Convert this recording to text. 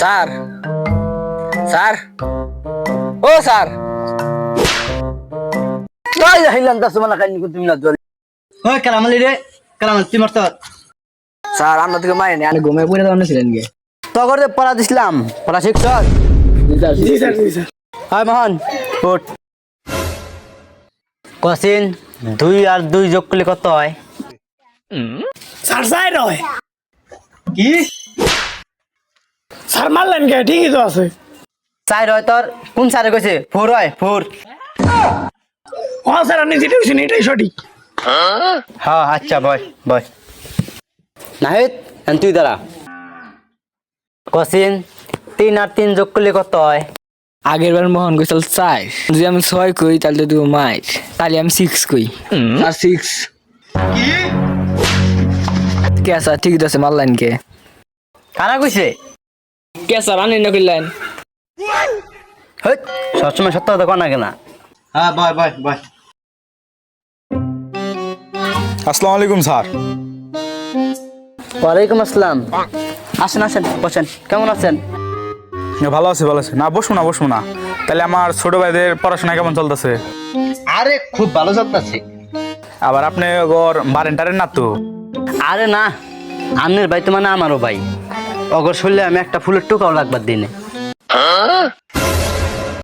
Sir sir ও sir তাই হাইলাম দাস মানে কাইনি তুমি না জল ওই কালামালি রে কালামালি তুই মারত স্যার আমরা থেকে মাইনে আমি ঘুমে পড়ে দাও ছিলেন গে তগর যে পড়া দিছিলাম পড়া শিখছ জি স্যার হয় মোহন উঠ কসিন 2 আর 2 যোগ করলে কত হয় স্যার স্যার রয় কি স্যার মারলেন কে ঠিকই তো আছে চাই হয় তোর কোন স্যারে কইছে 4 হয় 4 হ্যাঁ স্যার আপনি যেটা বলছেন এটাই সঠিক হ্যাঁ আচ্ছা বয় বয় নাহিদ তুই দাঁড়া কসিন 3 আর 3 যোগ করলে কত হয় আগের বার মোহন কইছিল 4 যদি আমি 6 কই তাহলে তুই মাইর তাহলে আমি 6 কই আর 6 কে স্যার ঠিক আছে মারলেন কে কারা কইছে কে স্যার আনি না কইলেন হই সবসময় সত্য কথা কনা কেনা হ্যাঁ বয় বয় বয় আসসালামু আলাইকুম স্যার। ওয়ালাইকুম আসসালাম আসেন আসেন বসেন কেমন আছেন ভালো আছি ভালো আছি। না বসবো না তাহলে আমার ছোট ভাইদের পড়াশোনা কেমন চলতেছে? আরে খুব ভালো চলতেছে আবার আপনি ওর বারেন্টারের না তো? আরে না আমনের ভাই তো মানে আমারও ভাই অগর শুনলে আমি একটা ফুলের টুকাও লাগবার দিনে